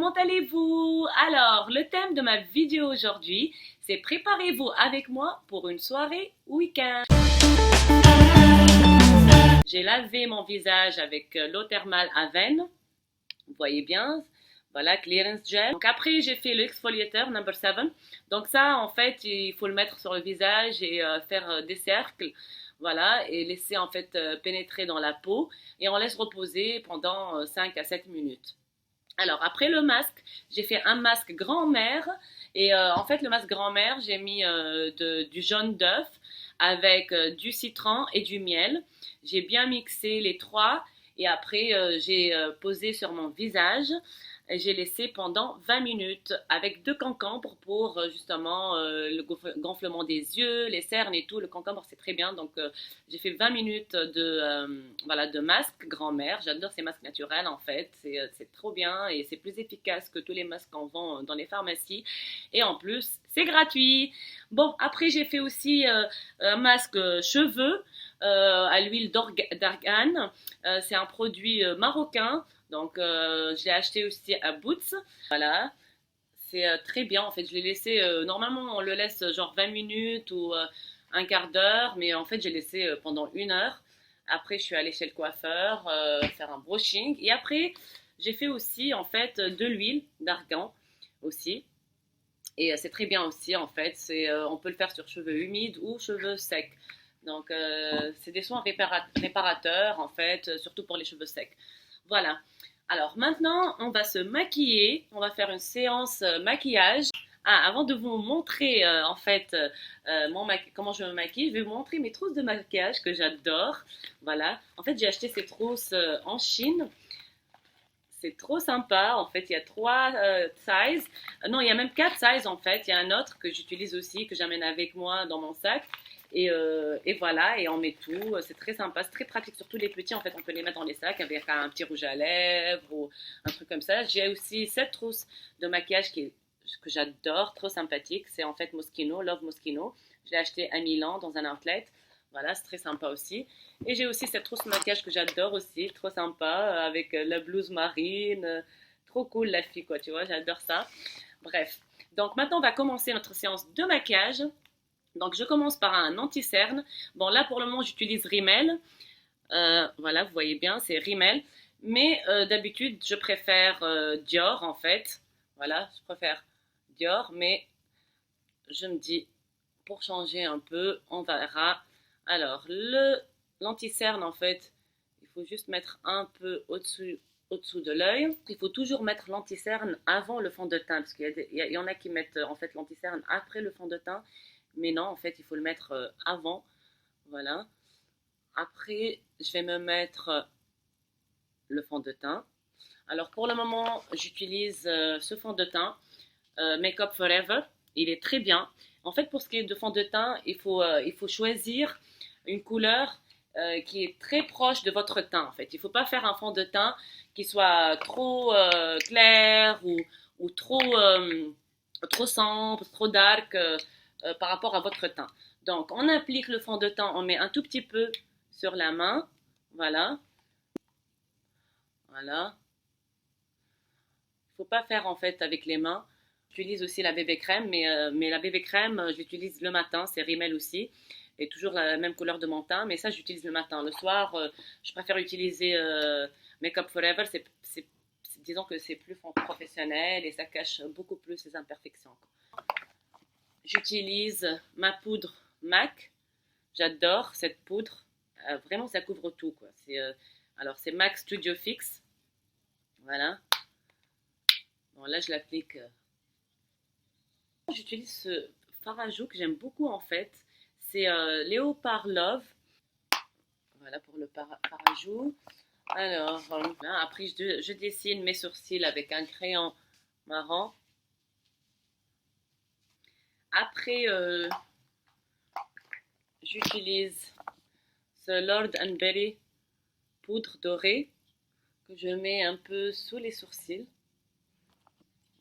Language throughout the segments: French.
comment allez-vous? Alors, le thème de ma vidéo aujourd'hui, c'est préparez-vous avec moi pour une soirée week-end. J'ai lavé mon visage avec l'eau thermale Aven, vous voyez bien, voilà, clearance gel. Donc après, j'ai fait l'exfoliateur number 7. Donc ça, en fait, il faut le mettre sur le visage et faire des cercles, voilà, et laisser en fait pénétrer dans la peau. Et on laisse reposer pendant 5 à 7 minutes. Alors, après le masque, j'ai fait un masque grand-mère. Et en fait, le masque grand-mère, j'ai mis du jaune d'œuf avec du citron et du miel. J'ai bien mixé les trois. Et après, j'ai posé sur mon visage. J'ai laissé pendant 20 minutes avec 2 concombres pour justement le gonflement des yeux, les cernes et tout. Le concombre, c'est très bien. Donc, j'ai fait 20 minutes voilà, de masque grand-mère. J'adore ces masques naturels en fait. C'est trop bien et c'est plus efficace que tous les masques qu'on vend dans les pharmacies. Et en plus, c'est gratuit. Bon, après, j'ai fait aussi un masque cheveux à l'huile d'argan. C'est un produit marocain. Donc, je l'ai acheté aussi à Boots. Voilà. C'est très bien. En fait, je l'ai laissé. Normalement, on le laisse genre 20 minutes ou un quart d'heure. Mais en fait, j'ai laissé pendant 1 heure. Après, je suis allée chez le coiffeur faire un brushing. Et après, j'ai fait aussi, en fait, de l'huile d'argan aussi. Et c'est très bien aussi, en fait. On peut le faire sur cheveux humides ou cheveux secs. Donc, c'est des soins réparateurs, en fait, surtout pour les cheveux secs. Voilà. Alors maintenant, on va se maquiller. On va faire une séance maquillage. Ah, avant de vous montrer en fait comment je me maquille, je vais vous montrer mes trousses de maquillage que j'adore. Voilà. En fait, j'ai acheté ces trousses en Chine. C'est trop sympa. En fait, il y a 3 sizes. Non, il y a même 4 sizes en fait. Il y a un autre que j'utilise aussi, que j'amène avec moi dans mon sac. Et voilà, et on met tout. C'est très sympa, c'est très pratique, surtout les petits. En fait, on peut les mettre dans les sacs avec un petit rouge à lèvres ou un truc comme ça. J'ai aussi cette trousse de maquillage que j'adore, trop sympathique. C'est en fait Moschino, Love Moschino. Je l'ai acheté à Milan dans un outlet. Voilà, c'est très sympa aussi. Et j'ai aussi cette trousse de maquillage que j'adore aussi, trop sympa, avec la blouse marine. Trop cool la fille, quoi, tu vois, j'adore ça. Bref, donc maintenant on va commencer notre séance de maquillage. Donc je commence par un anti-cerne. Bon là pour le moment j'utilise Rimmel. Voilà, vous voyez bien, c'est Rimmel. Mais d'habitude je préfère Dior en fait. Voilà, je préfère Dior. Mais je me dis, pour changer un peu, on verra. Alors, l'anti-cerne, en fait, il faut juste mettre un peu au-dessous de l'œil. Il faut toujours mettre l'anti-cerne avant le fond de teint, parce qu'il y en a qui mettent en fait l'anti-cerne après le fond de teint. Mais non, en fait, il faut le mettre avant. Voilà. Après, je vais me mettre le fond de teint. Alors, pour le moment, j'utilise ce fond de teint, Make Up Forever. Il est très bien. En fait, pour ce qui est de fond de teint, il faut choisir une couleur qui est très proche de votre teint. En fait, il ne faut pas faire un fond de teint qui soit trop clair ou trop sombre, trop dark par rapport à votre teint. Donc, on applique le fond de teint, on met un tout petit peu sur la main. Voilà. Voilà. Il ne faut pas faire en fait avec les mains. J'utilise aussi la bébé crème, mais la bébé crème, je l'utilise le matin, c'est Rimmel aussi, et toujours la même couleur de mon teint, mais ça j'utilise le matin. Le soir, je préfère utiliser Make Up Forever, disons que c'est plus professionnel et ça cache beaucoup plus les imperfections. J'utilise ma poudre MAC, j'adore cette poudre, vraiment ça couvre tout, quoi. Alors c'est MAC Studio Fix, voilà. Bon là je l'applique. J'utilise ce fard à joues que j'aime beaucoup en fait. C'est Léopard Love. Voilà pour le fard à joues. Alors, après je dessine mes sourcils avec un crayon marron. Après, j'utilise ce Lord and Berry poudre dorée que je mets un peu sous les sourcils.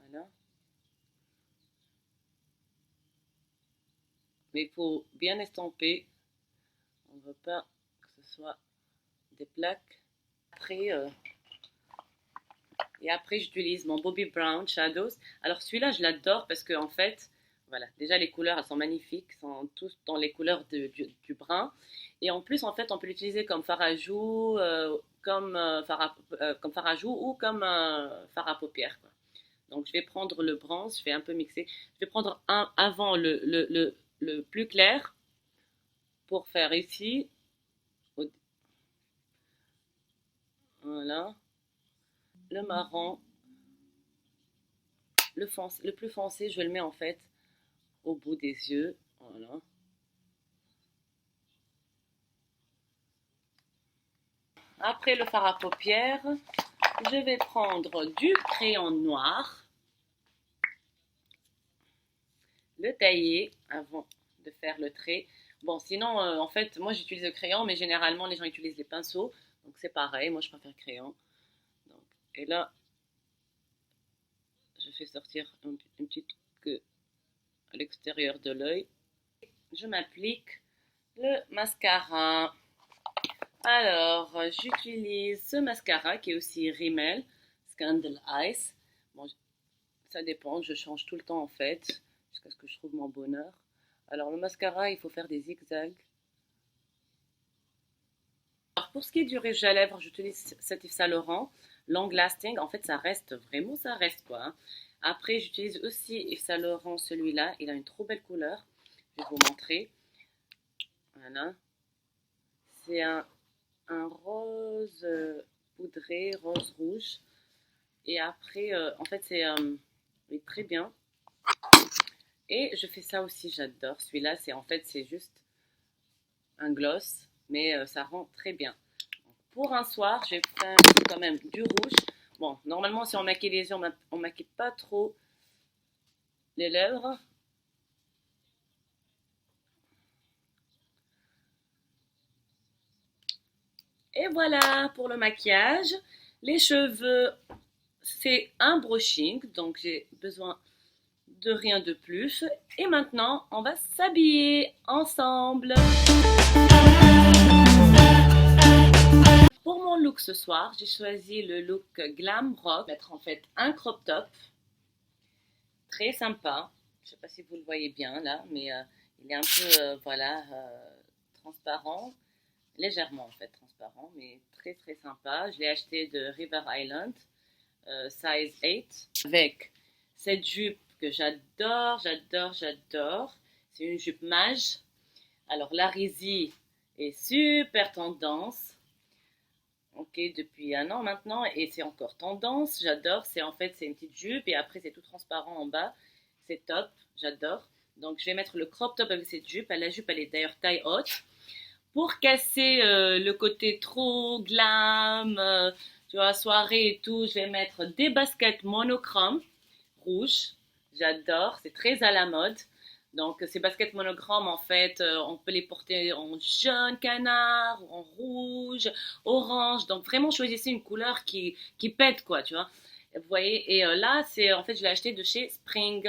Voilà. Mais il faut bien estomper. On ne veut pas que ce soit des plaques. Après, Et après, j'utilise mon Bobbi Brown Shadows. Alors celui-là, je l'adore parce que en fait, voilà, déjà les couleurs, elles sont magnifiques, sont tous dans les couleurs du brun. Et en plus, en fait, on peut l'utiliser comme fard à joues, comme fard à joues ou comme fard à paupières, quoi. Donc je vais prendre le bronze, je vais un peu mixer. Je vais prendre un avant le plus clair pour faire ici. Voilà. Le marron, le plus foncé, je le mets en fait au bout des yeux. Voilà. Après le fard à paupières, je vais prendre du crayon noir, le tailler avant de faire le trait. Bon, sinon, en fait, moi j'utilise le crayon, mais généralement les gens utilisent les pinceaux. Donc c'est pareil, moi je préfère crayon. Donc, et là, je fais sortir une petite queue à l'extérieur de l'œil. Je m'applique le mascara. Alors, j'utilise ce mascara qui est aussi Rimmel, Scandal Eyes. Bon, ça dépend, je change tout le temps en fait, jusqu'à ce que je trouve mon bonheur. Alors, le mascara, il faut faire des zigzags. Alors, pour ce qui est du rouge à lèvres, j'utilise cet Yves Saint Laurent, Long Lasting. En fait, ça reste, vraiment, ça reste quoi, hein. Après, j'utilise aussi Yves Saint Laurent, celui-là. Il a une trop belle couleur. Je vais vous montrer. Voilà. C'est un rose poudré, rose rouge. Et après, en fait, c'est très bien. Et je fais ça aussi, j'adore. Celui-là, c'est en fait, c'est juste un gloss, mais ça rend très bien. Donc, pour un soir, je vais faire quand même du rouge. Bon, normalement, si on maquille les yeux, on maquille pas trop les lèvres. Et voilà pour le maquillage. Les cheveux, c'est un brushing, donc j'ai besoin de rien de plus. Et maintenant, on va s'habiller ensemble. Pour mon look ce soir, j'ai choisi le look glam rock. Je vais mettre en fait un crop top, très sympa. Je ne sais pas si vous le voyez bien là, mais il est un peu, voilà, transparent. Légèrement en fait transparent, mais très très sympa. Je l'ai acheté de River Island, size 8, avec cette jupe que j'adore, j'adore, j'adore. C'est une jupe mage. Alors la Rizzi est super tendance, ok, depuis un an maintenant, et c'est encore tendance. J'adore. C'est en fait c'est une petite jupe et après c'est tout transparent en bas. C'est top, j'adore. Donc je vais mettre le crop top avec cette jupe. La jupe elle est d'ailleurs taille haute. Pour casser le côté trop glam, tu vois, soirée et tout, je vais mettre des baskets monochromes rouges. J'adore, c'est très à la mode. Donc, ces baskets monochromes, en fait, on peut les porter en jaune canard, en rouge, orange. Donc, vraiment, choisissez une couleur qui pète, quoi, tu vois. Vous voyez, et là, c'est en fait, je l'ai acheté de chez Spring.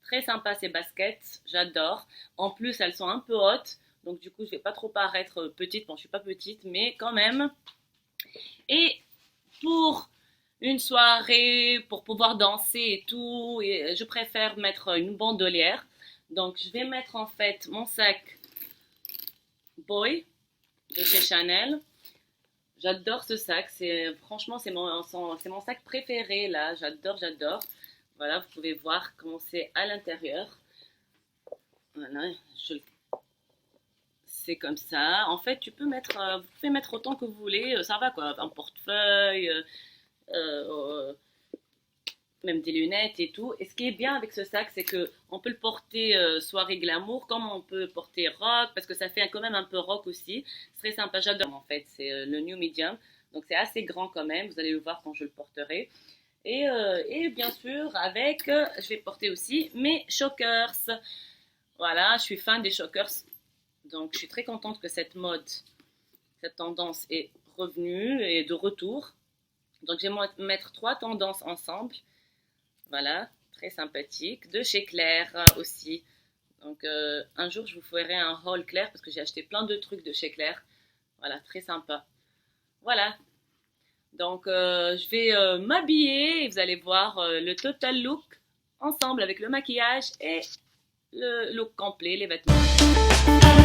Très sympa ces baskets, j'adore. En plus, elles sont un peu hautes. Donc du coup, je vais pas trop paraître petite. Bon, je suis pas petite, mais quand même. Et pour une soirée, pour pouvoir danser et tout, et je préfère mettre une bandolière. Donc je vais mettre en fait mon sac Boy de chez Chanel. J'adore ce sac. C'est franchement c'est mon sac préféré là. J'adore, j'adore. Voilà, vous pouvez voir comment c'est à l'intérieur. Voilà, c'est comme ça. En fait, vous pouvez mettre autant que vous voulez. Ça va quoi, un portefeuille, euh, même des lunettes et tout. Et ce qui est bien avec ce sac, c'est que on peut le porter soirée glamour, comme on peut porter rock, parce que ça fait quand même un peu rock aussi. C'est très sympa. J'adore en fait. C'est le New Medium, donc c'est assez grand quand même. Vous allez le voir quand je le porterai. Et bien sûr, je vais porter aussi mes chokers. Voilà, je suis fan des chokers. Donc, je suis très contente que cette mode, cette tendance est revenue et de retour. Donc, je vais mettre trois tendances ensemble. Voilà, très sympathique. De chez Claire aussi. Donc, un jour, je vous ferai un haul Claire parce que j'ai acheté plein de trucs de chez Claire. Voilà, très sympa. Voilà. Donc, je vais m'habiller et vous allez voir le total look ensemble avec le maquillage et le look complet, les vêtements.